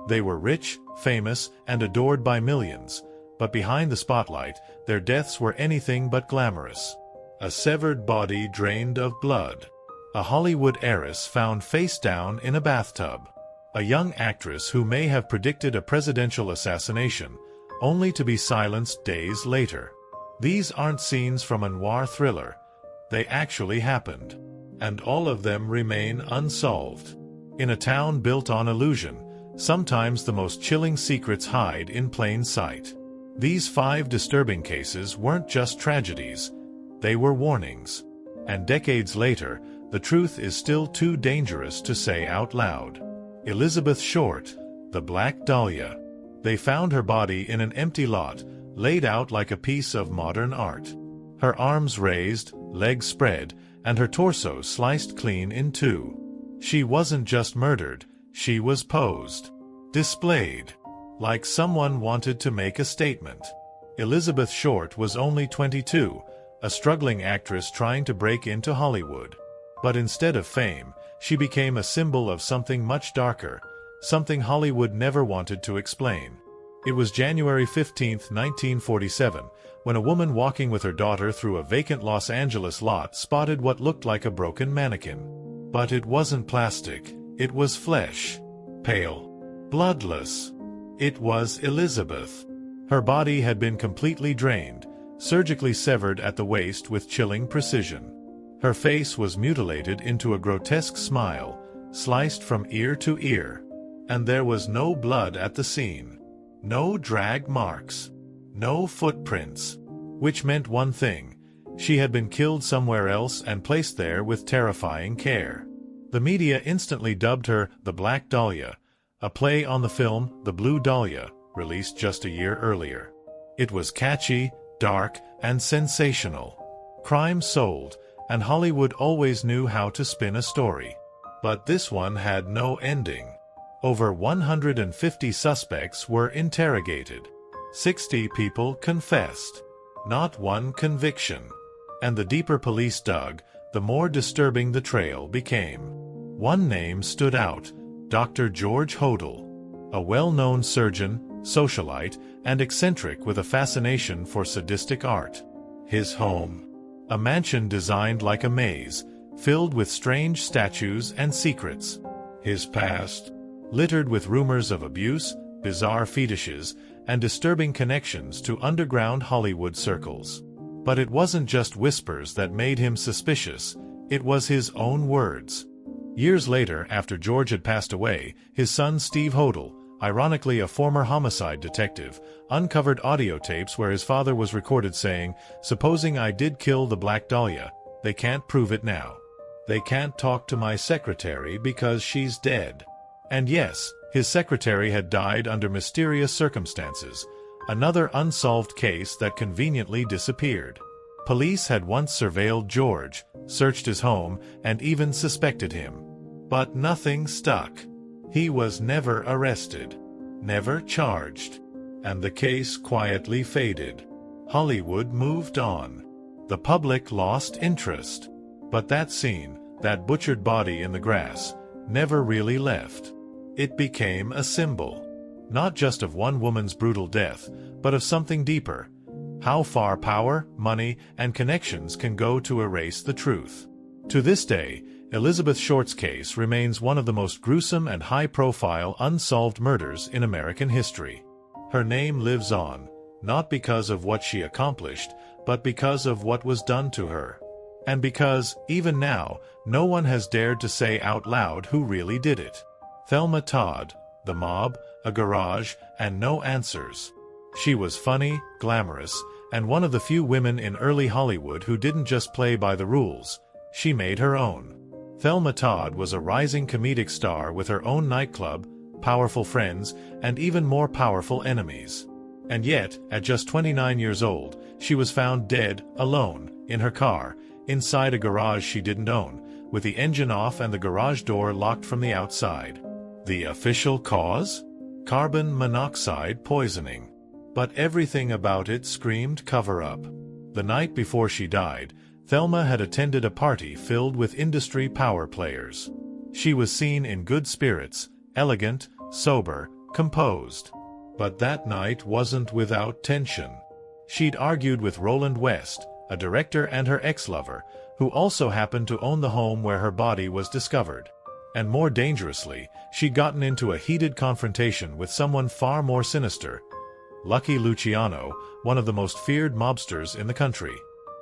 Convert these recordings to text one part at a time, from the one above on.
They were rich, famous, and adored by millions, but behind the spotlight, their deaths were anything but glamorous. A severed body drained of blood. A Hollywood heiress found face down in a bathtub. A young actress who may have predicted a presidential assassination, only to be silenced days later. These aren't scenes from a noir thriller. They actually happened. And all of them remain unsolved. In a town built on illusion, sometimes the most chilling secrets hide in plain sight. These 5 disturbing cases weren't just tragedies. They were warnings. And decades later, the truth is still too dangerous to say out loud. Elizabeth Short, the Black Dahlia. They found her body in an empty lot, laid out like a piece of modern art. Her arms raised, legs spread, and her torso sliced clean in 2. She wasn't just murdered, she was posed. Displayed. Like someone wanted to make a statement. Elizabeth Short was only 22, a struggling actress trying to break into Hollywood. But instead of fame, she became a symbol of something much darker, something Hollywood never wanted to explain. It was January 15, 1947, when a woman walking with her daughter through a vacant Los Angeles lot spotted what looked like a broken mannequin. But it wasn't plastic, it was flesh. Pale. Bloodless. It was Elizabeth. Her body had been completely drained, surgically severed at the waist with chilling precision. Her face was mutilated into a grotesque smile, sliced from ear to ear. And there was no blood at the scene. No drag marks. No footprints. Which meant one thing: she had been killed somewhere else and placed there with terrifying care. The media instantly dubbed her the Black Dahlia, a play on the film The Blue Dahlia, released just a year earlier. It was catchy, dark, and sensational. Crime sold, and Hollywood always knew how to spin a story. But this one had no ending. Over 150 suspects were interrogated. 60 people confessed. Not one conviction. And the deeper police dug, the more disturbing the trail became. One name stood out: Dr. George Hodel. A well-known surgeon, socialite, and eccentric with a fascination for sadistic art. His home. A mansion designed like a maze, filled with strange statues and secrets. His past. Littered with rumors of abuse, bizarre fetishes, and disturbing connections to underground Hollywood circles. But it wasn't just whispers that made him suspicious, it was his own words. Years later, after George had passed away, his son Steve Hodel, ironically a former homicide detective, uncovered audio tapes where his father was recorded saying, "Supposing I did kill the Black Dahlia, they can't prove it now. They can't talk to my secretary because she's dead." And yes, his secretary had died under mysterious circumstances, another unsolved case that conveniently disappeared. Police had once surveilled George, searched his home, and even suspected him. But nothing stuck. He was never arrested, never charged, and the case quietly faded. Hollywood moved on. The public lost interest. But that scene, that butchered body in the grass, never really left. It became a symbol, not just of one woman's brutal death, but of something deeper: how far power, money, and connections can go to erase the truth. To this day, Elizabeth Short's case remains one of the most gruesome and high-profile unsolved murders in American history. Her name lives on, not because of what she accomplished, but because of what was done to her. And because, even now, no one has dared to say out loud who really did it. Thelma Todd, the mob, a garage, and no answers. She was funny, glamorous, and one of the few women in early Hollywood who didn't just play by the rules. She made her own. Thelma Todd was a rising comedic star with her own nightclub, powerful friends, and even more powerful enemies. And yet, at just 29 years old, she was found dead, alone, in her car, inside a garage she didn't own, with the engine off and the garage door locked from the outside. The official cause? Carbon monoxide poisoning. But everything about it screamed cover-up. The night before she died, Thelma had attended a party filled with industry power players. She was seen in good spirits, elegant, sober, composed. But that night wasn't without tension. She'd argued with Roland West, a director and her ex-lover, who also happened to own the home where her body was discovered. And more dangerously, she'd gotten into a heated confrontation with someone far more sinister, Lucky Luciano, one of the most feared mobsters in the country.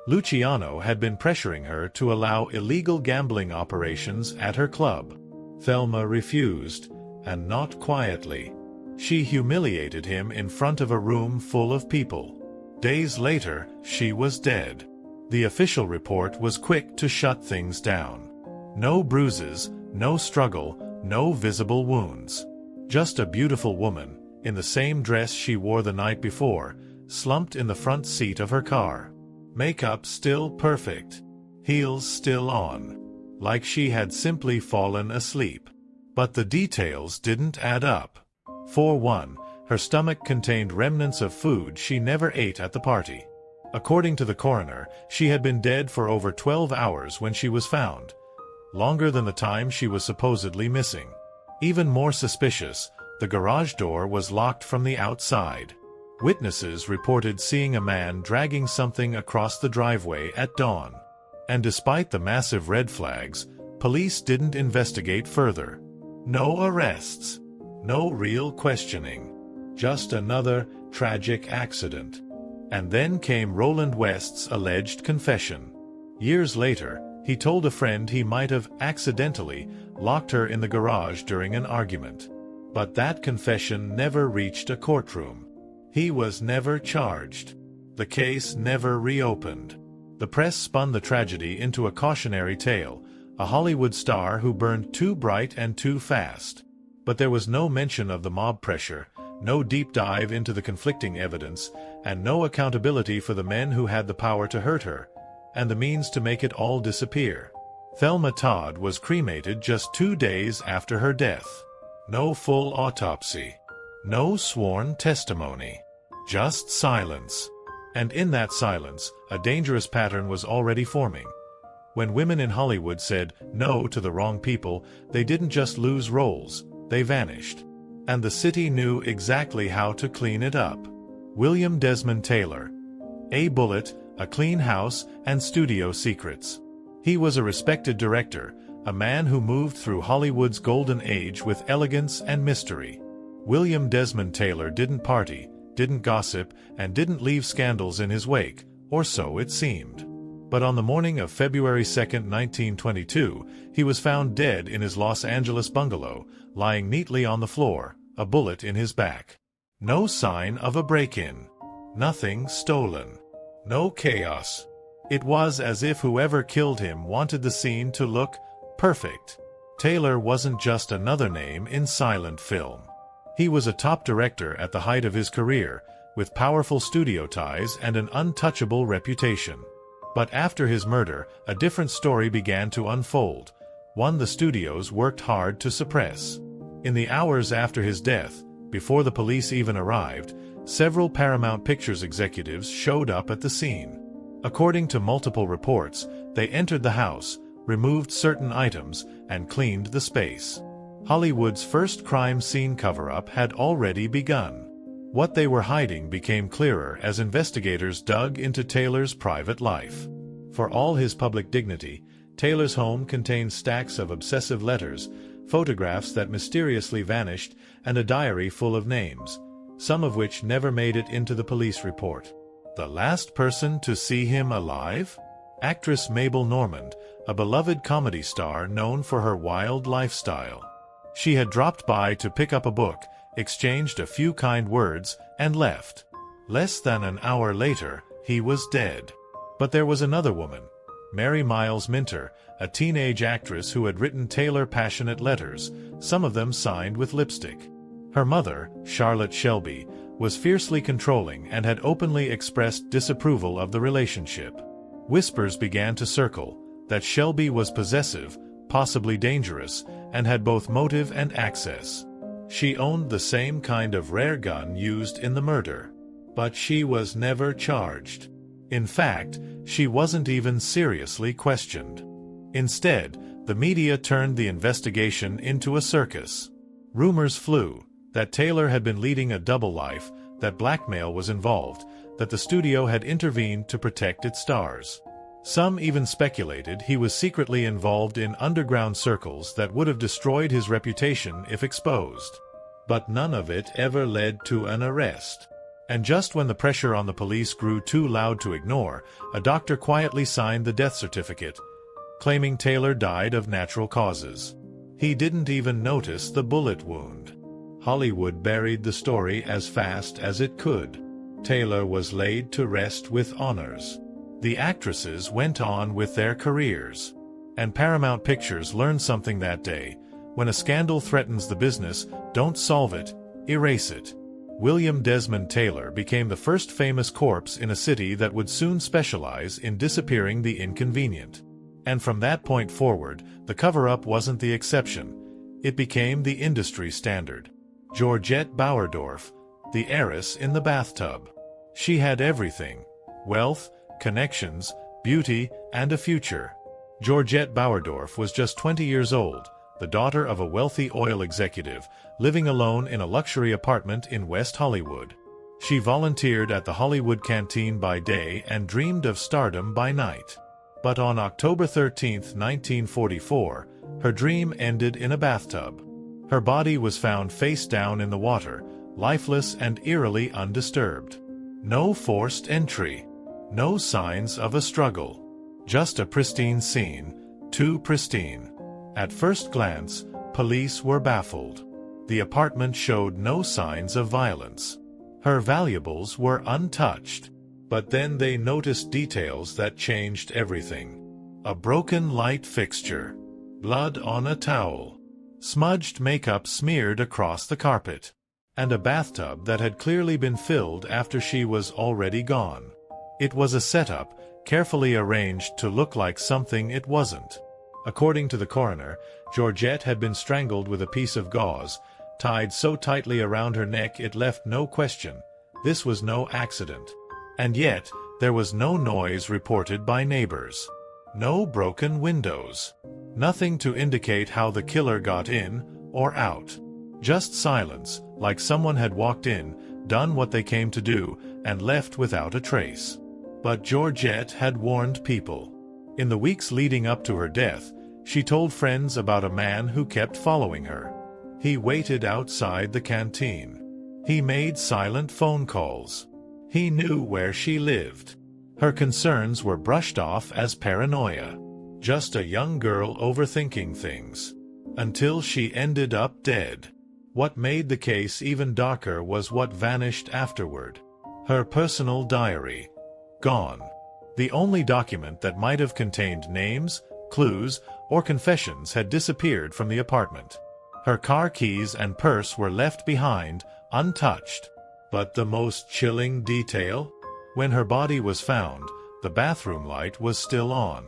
Luciano had been pressuring her to allow illegal gambling operations at her club. Thelma refused, and not quietly. She humiliated him in front of a room full of people. Days later, she was dead. The official report was quick to shut things down. No bruises, no struggle, no visible wounds. Just a beautiful woman, in the same dress she wore the night before, slumped in the front seat of her car. Makeup still perfect. Heels still on. Like she had simply fallen asleep. But the details didn't add up. For one, her stomach contained remnants of food she never ate at the party. According to the coroner, she had been dead for over 12 hours when she was found. Longer than the time she was supposedly missing. Even more suspicious, the garage door was locked from the outside. Witnesses reported seeing a man dragging something across the driveway at dawn. And despite the massive red flags, police didn't investigate further. No arrests. No real questioning. Just another tragic accident. And then came Roland West's alleged confession. Years later, he told a friend he might have accidentally locked her in the garage during an argument. But that confession never reached a courtroom. He was never charged. The case never reopened. The press spun the tragedy into a cautionary tale, a Hollywood star who burned too bright and too fast. But there was no mention of the mob pressure, no deep dive into the conflicting evidence, and no accountability for the men who had the power to hurt her, and the means to make it all disappear. Thelma Todd was cremated just 2 days after her death. No full autopsy. No sworn testimony. Just silence. And in that silence, a dangerous pattern was already forming. When women in Hollywood said no to the wrong people, they didn't just lose roles, they vanished. And the city knew exactly how to clean it up. William Desmond Taylor. A Bullet, A Clean House, and Studio Secrets. He was a respected director, a man who moved through Hollywood's golden age with elegance and mystery. William Desmond Taylor didn't party, didn't gossip, and didn't leave scandals in his wake, or so it seemed. But on the morning of February 2, 1922, he was found dead in his Los Angeles bungalow, lying neatly on the floor, a bullet in his back. No sign of a break-in. Nothing stolen. No chaos. It was as if whoever killed him wanted the scene to look perfect. Taylor wasn't just another name in silent film. He was a top director at the height of his career, with powerful studio ties and an untouchable reputation. But after his murder, a different story began to unfold, one the studios worked hard to suppress. In the hours after his death, before the police even arrived, several Paramount Pictures executives showed up at the scene. According to multiple reports, they entered the house, removed certain items, and cleaned the space. Hollywood's first crime scene cover-up had already begun. What they were hiding became clearer as investigators dug into Taylor's private life. For all his public dignity, Taylor's home contained stacks of obsessive letters, photographs that mysteriously vanished, and a diary full of names, some of which never made it into the police report. The last person to see him alive? Actress Mabel Normand, a beloved comedy star known for her wild lifestyle. She had dropped by to pick up a book, exchanged a few kind words, and left. Less than an hour later, he was dead. But there was another woman, Mary Miles Minter, a teenage actress who had written Taylor passionate letters, some of them signed with lipstick. Her mother, Charlotte Shelby, was fiercely controlling and had openly expressed disapproval of the relationship. Whispers began to circle that Shelby was possessive, possibly dangerous, and had both motive and access. She owned the same kind of rare gun used in the murder. But she was never charged. In fact, she wasn't even seriously questioned. Instead, the media turned the investigation into a circus. Rumors flew. that Taylor had been leading a double life, that blackmail was involved, that the studio had intervened to protect its stars. Some even speculated he was secretly involved in underground circles that would have destroyed his reputation if exposed. But none of it ever led to an arrest. And just when the pressure on the police grew too loud to ignore, a doctor quietly signed the death certificate, claiming Taylor died of natural causes. He didn't even notice the bullet wound. Hollywood buried the story as fast as it could. Taylor was laid to rest with honors. The actresses went on with their careers. And Paramount Pictures learned something that day. When a scandal threatens the business, don't solve it, erase it. William Desmond Taylor became the first famous corpse in a city that would soon specialize in disappearing the inconvenient. And from that point forward, the cover-up wasn't the exception. It became the industry standard. Georgette Bauerdorf, the heiress in the bathtub. She had everything: wealth, connections, beauty, and a future. Georgette Bauerdorf was just 20 years old, the daughter of a wealthy oil executive, living alone in a luxury apartment in West Hollywood. She volunteered at the Hollywood Canteen by day and dreamed of stardom by night. But on October 13, 1944, her dream ended in a bathtub. Her body was found face down in the water, lifeless and eerily undisturbed. No forced entry. No signs of a struggle. Just a pristine scene, too pristine. At first glance, police were baffled. The apartment showed no signs of violence. Her valuables were untouched. But then they noticed details that changed everything. A broken light fixture. Blood on a towel. Smudged makeup smeared across the carpet. And a bathtub that had clearly been filled after she was already gone. It was a setup, carefully arranged to look like something it wasn't. According to the coroner, Georgette had been strangled with a piece of gauze, tied so tightly around her neck it left no question. This was no accident. And yet, there was no noise reported by neighbors. No broken windows. Nothing to indicate how the killer got in or out. Just silence, like someone had walked in, done what they came to do, and left without a trace. But Georgette had warned people. In the weeks leading up to her death, she told friends about a man who kept following her. He waited outside the canteen. He made silent phone calls. He knew where she lived. Her concerns were brushed off as paranoia. Just a young girl overthinking things. Until she ended up dead. What made the case even darker was what vanished afterward. Her personal diary. Gone. The only document that might have contained names, clues, or confessions had disappeared from the apartment. Her car keys and purse were left behind, untouched. But the most chilling detail? When her body was found, the bathroom light was still on.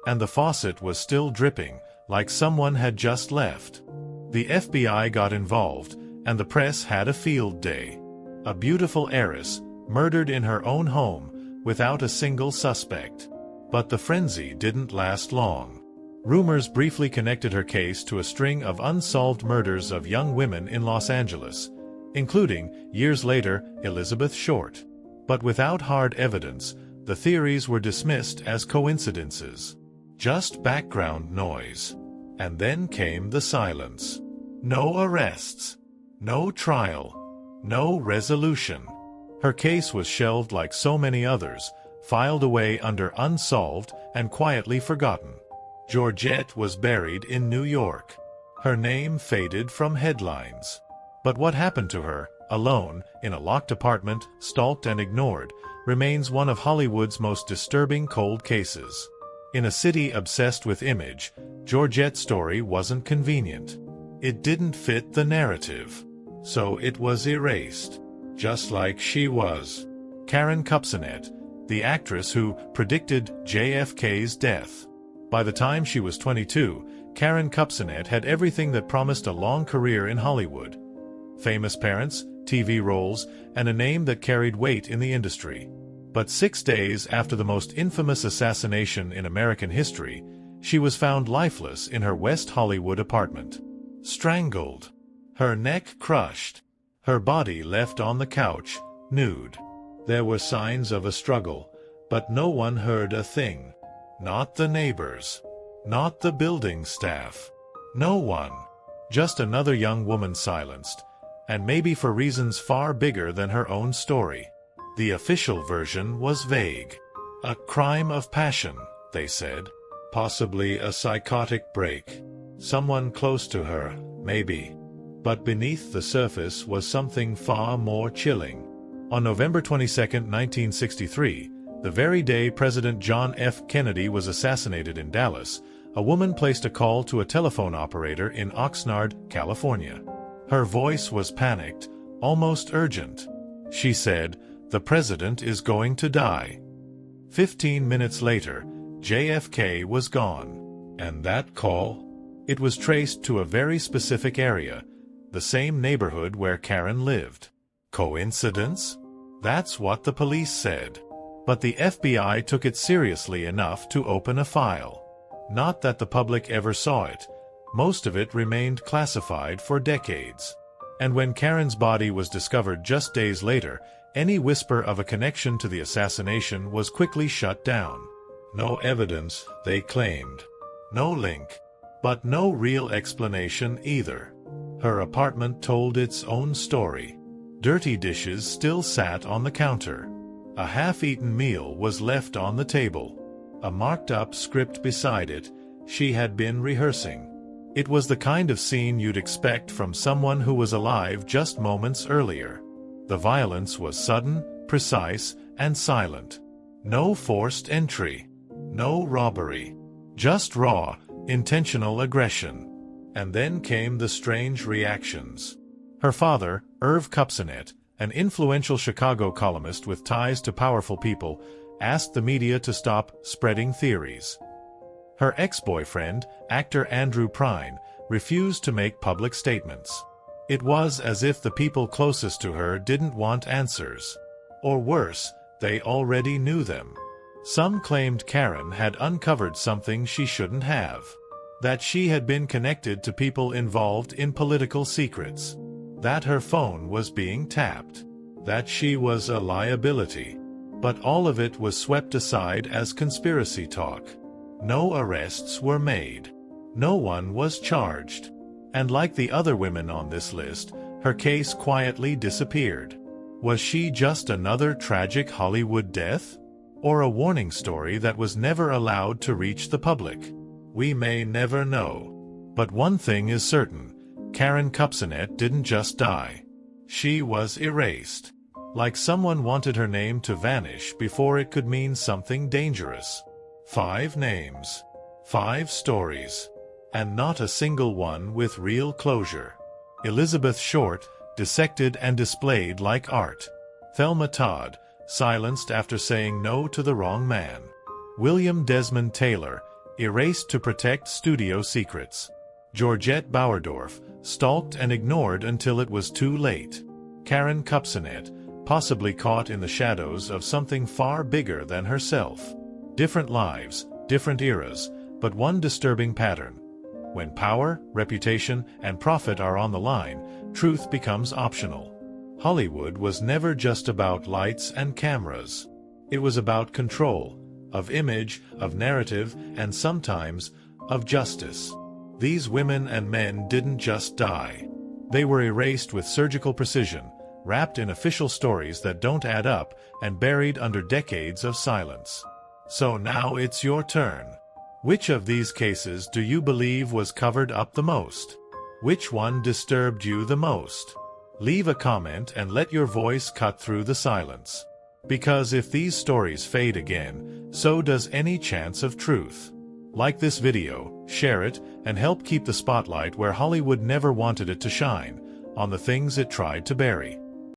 And the faucet was still dripping, like someone had just left. The FBI got involved, and the press had a field day. A beautiful heiress, murdered in her own home, without a single suspect. But the frenzy didn't last long. Rumors briefly connected her case to a string of unsolved murders of young women in Los Angeles, including, years later, Elizabeth Short. But without hard evidence, the theories were dismissed as coincidences. Just background noise. And then came the silence. No arrests. No trial. No resolution. Her case was shelved like so many others, filed away under unsolved and quietly forgotten. Georgette was buried in New York. Her name faded from headlines. But what happened to her, alone, in a locked apartment, stalked and ignored, remains one of Hollywood's most disturbing cold cases. In a city obsessed with image, Georgette's story wasn't convenient. It didn't fit the narrative. So it was erased. Just like she was. Karyn Kupcinet, the actress who predicted JFK's death. By the time she was 22, Karyn Kupcinet had everything that promised a long career in Hollywood. Famous parents, TV roles, and a name that carried weight in the industry. But 6 days after the most infamous assassination in American history, she was found lifeless in her West Hollywood apartment. Strangled. Her neck crushed. Her body left on the couch, nude. There were signs of a struggle, but no one heard a thing. Not the neighbors. Not the building staff. No one. Just another young woman silenced, and maybe for reasons far bigger than her own story. The official version was vague. A crime of passion, they said. Possibly a psychotic break. Someone close to her, maybe. But beneath the surface was something far more chilling. On November 22, 1963, the very day President John F. Kennedy was assassinated in Dallas, a woman placed a call to a telephone operator in Oxnard, California. Her voice was panicked, almost urgent. She said, "The president is going to die." 15 minutes later, JFK was gone. And that call? It was traced to a very specific area, the same neighborhood where Karyn lived. Coincidence? That's what the police said. But the FBI took it seriously enough to open a file. Not that the public ever saw it. Most of it remained classified for decades. And when Karyn's body was discovered just days later, any whisper of a connection to the assassination was quickly shut down. No evidence, they claimed. No link. But no real explanation either. Her apartment told its own story. Dirty dishes still sat on the counter. A half-eaten meal was left on the table. A marked-up script beside it. She had been rehearsing. It was the kind of scene you'd expect from someone who was alive just moments earlier. The violence was sudden, precise, and silent. No forced entry. No robbery. Just raw, intentional aggression. And then came the strange reactions. Her father, Karyn Kupcinet, an influential Chicago columnist with ties to powerful people, asked the media to stop spreading theories. Her ex-boyfriend, actor Andrew Prine, refused to make public statements. It was as if the people closest to her didn't want answers. Or worse, they already knew them. Some claimed Karyn had uncovered something she shouldn't have. That she had been connected to people involved in political secrets. That her phone was being tapped. That she was a liability. But all of it was swept aside as conspiracy talk. No arrests were made. No one was charged. And like the other women on this list, her case quietly disappeared. Was she just another tragic Hollywood death? Or a warning story that was never allowed to reach the public? We may never know. But one thing is certain. Karyn Kupcinet didn't just die. She was erased. Like someone wanted her name to vanish before it could mean something dangerous. 5 names. 5 stories. And not a single one with real closure. Elizabeth Short, dissected and displayed like art. Thelma Todd, silenced after saying no to the wrong man. William Desmond Taylor, erased to protect studio secrets. Georgette Bauerdorf, stalked and ignored until it was too late. Karyn Kupcinet, possibly caught in the shadows of something far bigger than herself. Different lives, different eras, but one disturbing pattern. When power, reputation, and profit are on the line, truth becomes optional. Hollywood was never just about lights and cameras. It was about control, of image, of narrative, and sometimes, of justice. These women and men didn't just die. They were erased with surgical precision, wrapped in official stories that don't add up, and buried under decades of silence. So now it's your turn. Which of these cases do you believe was covered up the most? Which one disturbed you the most? Leave a comment and let your voice cut through the silence. Because if these stories fade again, so does any chance of truth. Like this video, share it, and help keep the spotlight where Hollywood never wanted it to shine, on the things it tried to bury.